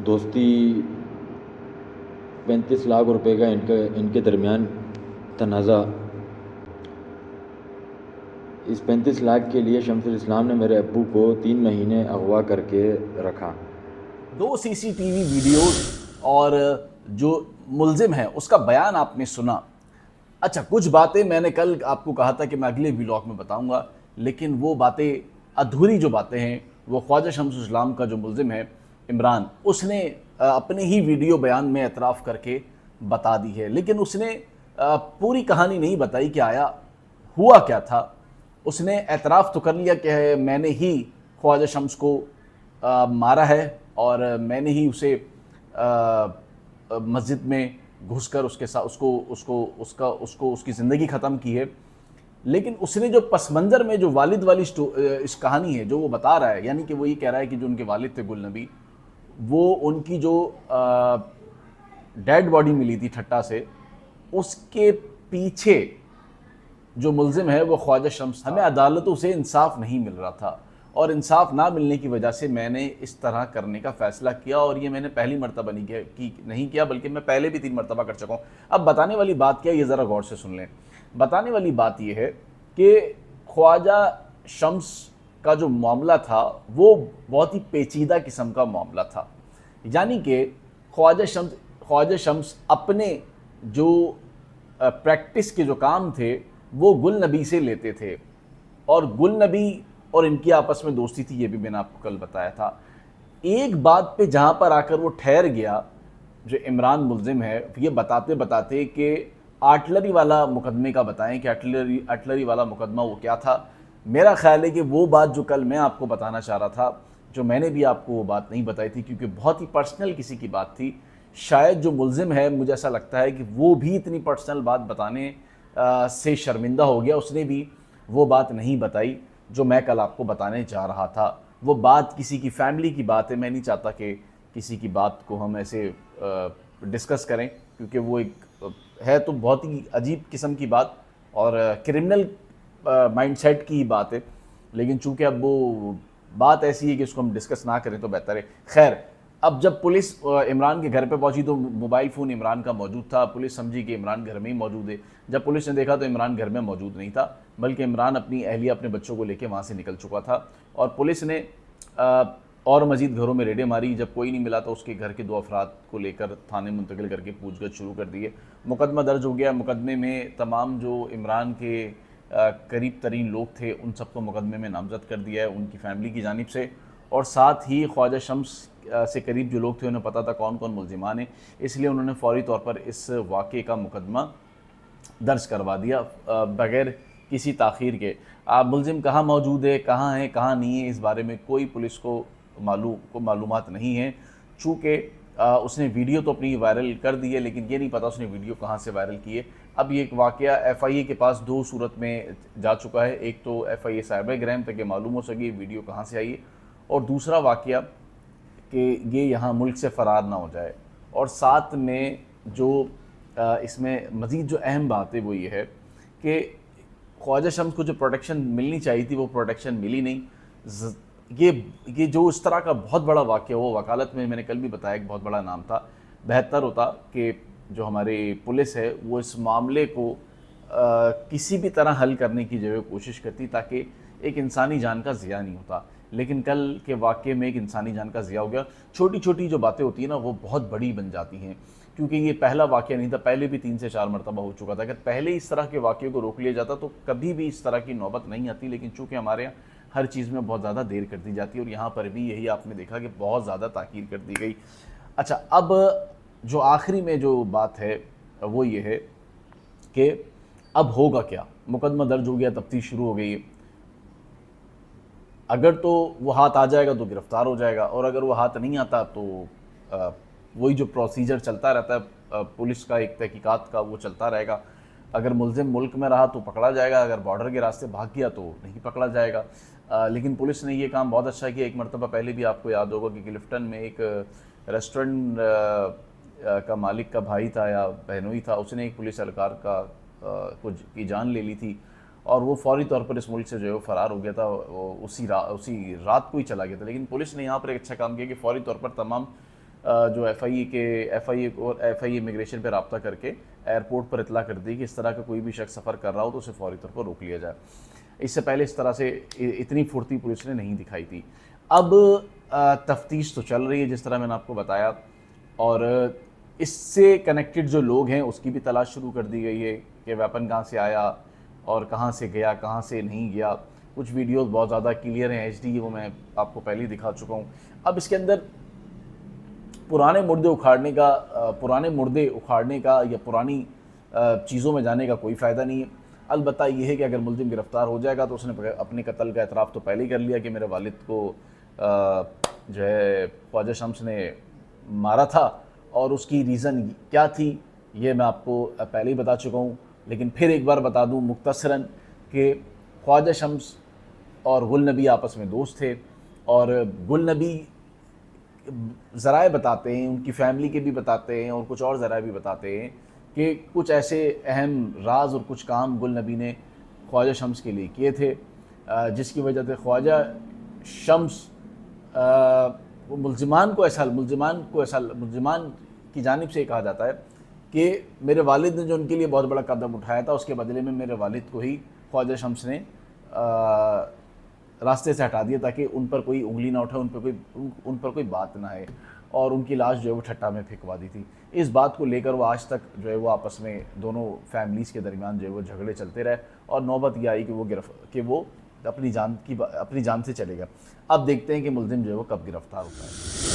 दोस्ती 35 लाख रुपए का इनके दरमियान तनाज़ा। इस 35 लाख के लिए शमसुल इस्लाम ने मेरे अब्बू को 3 महीने अगवा करके रखा। दो सीसीटीवी वीडियोस और जो मुल्जिम है उसका बयान आपने सुना। अच्छा, कुछ बातें मैंने कल आपको कहा था कि मैं अगले व्लॉग में बताऊंगा, लेकिन वो बातें अधूरी जो बातें हैं वो ख्वाजा शम्सुल इस्लाम का जो मुल्जिम है इमरान, उसने अपने ही वीडियो बयान में एतराफ़ करके बता दी है। लेकिन उसने पूरी कहानी नहीं बताई कि आया हुआ क्या था। उसने एतराफ़ तो कर लिया कि मैंने ही ख्वाजा शम्स को मारा है और मैंने ही उसे मस्जिद में घुसकर उसके साथ उसको उसको उसका उसको उसकी ज़िंदगी ख़त्म की है। लेकिन उसने जो पस मंज़र में जो वालिद वाली इस कहानी है जो वो बता रहा है, यानी कि वो ये कह रहा है कि जो उनके वालिद थे गुल नबी, वो उनकी जो डेड बॉडी मिली थी ठट्टा से, उसके पीछे जो मुल्जिम है वो ख्वाजा शम्स था। हमें अदालतों से इंसाफ नहीं मिल रहा था और इंसाफ ना मिलने की वजह से मैंने इस तरह करने का फ़ैसला किया, और ये मैंने पहली मरतबा नहीं किया बल्कि मैं पहले भी 3 मरतबा कर चुका हूँ। अब बताने वाली बात क्या है, ये ज़रा गौर से सुन लें। बताने वाली बात ये है कि ख्वाजा शम्स का जो मामला था वो बहुत ही पेचीदा किस्म का मामला था। यानी कि ख्वाजा शम्स अपने जो प्रैक्टिस के जो काम थे वो गुल नबी से लेते थे, और गुल नबी और इनकी आपस में दोस्ती थी, ये भी मैंने आपको कल बताया था। एक बात पे जहाँ पर आकर वो ठहर गया, जो इमरान मुल्जिम है, ये बताते बताते कि आर्टलरी वाला मुकदमे का बताएं कि आर्टलरी वाला मुकदमा वो क्या था। मेरा ख्याल है कि वो बात जो कल मैं आपको बताना चाह रहा था, जो मैंने भी आपको वो बात नहीं बताई थी क्योंकि बहुत ही पर्सनल किसी की बात थी, शायद जो मुल्जिम है मुझे ऐसा लगता है कि वो भी इतनी पर्सनल बात बताने से शर्मिंदा हो गया, उसने भी वो बात नहीं बताई जो मैं कल आपको बताने जा रहा था। वो बात किसी की फैमिली की बात है, मैं नहीं चाहता कि किसी की बात को हम ऐसे डिस्कस करें क्योंकि वो एक है तो बहुत ही अजीब किस्म की बात और क्रिमिनल माइंडसेट की ही बात है। लेकिन चूंकि अब वो बात ऐसी है कि उसको हम डिस्कस ना करें तो बेहतर है। खैर, अब जब पुलिस इमरान के घर पे पहुंची तो मोबाइल फ़ोन इमरान का मौजूद था। पुलिस समझी कि इमरान घर में ही मौजूद है। जब पुलिस ने देखा तो इमरान घर में मौजूद नहीं था, बल्कि इमरान अपनी अहलिया अपने बच्चों को लेकर वहाँ से निकल चुका था। और पुलिस ने और मज़ीद घरों में रेडें मारी। जब कोई नहीं मिला तो उसके घर के 2 अफराद को लेकर थाने मुंतकिल करके पूछगछ शुरू कर दिए। मुकदमा दर्ज हो गया। मुकदमे में तमाम जो इमरान के करीब तरीन लोग थे उन सबको मुकदमे में नामजद कर दिया है उनकी फ़ैमिली की जानिब से, और साथ ही ख्वाजा शम्स से करीब जो लोग थे उन्हें पता था कौन कौन मुल्जिमान हैं, इसलिए उन्होंने फ़ौरी तौर पर इस वाक़े का मुकदमा दर्ज करवा दिया बग़ैर किसी ताख़ीर के। मुल्ज़िम कहाँ मौजूद है, कहाँ है, कहाँ नहीं है, इस बारे में कोई पुलिस को मालूमात नहीं है। चूँकि उसने वीडियो तो अपनी वायरल कर दी है, लेकिन ये नहीं पता उसने वीडियो कहाँ से वायरल की है। अब ये एक वाक़या FIA के पास 2 सूरत में जा चुका है। एक तो FIA साइबर क्राइम तक ये मालूम हो सके वीडियो कहाँ से आई है, और दूसरा वाक़या कि ये यहाँ मुल्क से फ़रार ना हो जाए। और साथ में जो इसमें मज़ीद जो अहम बात है वो ये है कि ख्वाजा शम्स को जो प्रोटेक्शन मिलनी चाहिए थी वो प्रोटेक्शन मिली नहीं। ये जो इस तरह का बहुत बड़ा वाक़या हो, वकालत में मैंने कल भी बताया एक बहुत बड़ा नाम था। बेहतर होता कि जो हमारी पुलिस है वो इस मामले को किसी भी तरह हल करने की जो है कोशिश करती ताकि एक इंसानी जान का ज़िया नहीं होता। लेकिन कल के वाक़ये में एक इंसानी जान का ज़िया हो गया। छोटी छोटी जो बातें होती हैं ना वो बहुत बड़ी बन जाती हैं, क्योंकि ये पहला वाक़या नहीं था, पहले भी 3 से 4 मरतबा हो चुका था। अगर पहले इस तरह के वाक़ये को रोक लिया जाता तो कभी भी इस तरह की नौबत नहीं आती। लेकिन चूँकि हमारे यहाँ हर चीज़ में बहुत ज़्यादा देर कर दी जाती है, और यहाँ पर भी यही आपने देखा कि बहुत ज़्यादा ताक़ीर कर दी गई। अच्छा, अब जो आखिरी में जो बात है वो ये है कि अब होगा क्या। मुकदमा दर्ज हो गया, तफ्तीश शुरू हो गई है। अगर तो वो हाथ आ जाएगा तो गिरफ्तार हो जाएगा, और अगर वो हाथ नहीं आता तो वही जो प्रोसीजर चलता रहता है पुलिस का एक तहकीकात का, वो चलता रहेगा। अगर मुल्ज़िम मुल्क में रहा तो पकड़ा जाएगा, अगर बॉर्डर के रास्ते भाग गया तो नहीं पकड़ा जाएगा। लेकिन पुलिस ने ये काम बहुत अच्छा किया। एक मरतबा पहले भी आपको याद होगा कि क्लिफ्टन में एक रेस्टोरेंट का मालिक का भाई था या बहनोई था, उसने एक पुलिस एहलकार का कुछ की जान ले ली थी, और वो फौरी तौर पर इस मुल्क से जो है वो फ़रार हो गया था। वो उसी रात को ही चला गया था। लेकिन पुलिस ने यहाँ पर एक अच्छा काम किया कि फ़ौरी तौर पर तमाम जो एफआईए और एफआईए इमिग्रेशन पर रब्ता करके एयरपोर्ट पर इतला कर दी कि इस तरह का कोई भी शख्स सफ़र कर रहा हो तो उसे फौरी तौर पर रोक लिया जाए। इससे पहले इस तरह से इतनी फुर्ती पुलिस ने नहीं दिखाई थी। अब तफ्तीश तो चल रही है जिस तरह मैंने आपको बताया, और इससे कनेक्टेड जो लोग हैं उसकी भी तलाश शुरू कर दी गई है कि वेपन कहाँ से आया और कहाँ से गया, कहाँ से नहीं गया। कुछ वीडियोस बहुत ज़्यादा क्लियर हैं, HD, वो मैं आपको पहले ही दिखा चुका हूँ। अब इसके अंदर पुराने मुर्दे उखाड़ने का या पुरानी चीज़ों में जाने का कोई फ़ायदा नहीं है। अलबत्ता ये है कि अगर मुल्ज़िम गिरफ़्तार हो जाएगा तो उसने अपने कत्ल का एतराफ़ तो पहले ही कर लिया कि मेरे वालिद को जो है ख्वाजा शम्स ने मारा था, और उसकी रीज़न क्या थी ये मैं आपको पहले ही बता चुका हूँ। लेकिन फिर एक बार बता दूँ मुख्तसरन कि ख्वाजा शम्स और गुल नबी आपस में दोस्त थे, और गुल नबी ज़राए बताते हैं, उनकी फ़ैमिली के भी बताते हैं और कुछ और ज़राए भी बताते हैं कि कुछ ऐसे अहम राज और कुछ काम गुल नबी ने ख्वाजा शम्स के लिए किए थे, जिसकी वजह से ख्वाजा शम्स मुल्ज़िमान की जानिब से कहा जाता है कि मेरे वालिद ने जो उनके लिए बहुत बड़ा कदम उठाया था उसके बदले में मेरे वालिद को ही ख्वाजा शम्स ने रास्ते से हटा दिया ताकि उन पर कोई उंगली ना उठाए, उन पर कोई बात ना है, और उनकी लाश जो है वो ठट्टा में फेंकवा दी थी। इस बात को लेकर वो आज तक जो है वो आपस में दोनों फैमिलीज़ के दरमियान जो है वो झगड़े चलते रहे, और नौबत ये आई कि वो अपनी जान से चलेगा। अब देखते हैं कि मुल्ज़िम जो है वो कब गिरफ़्तार होता है।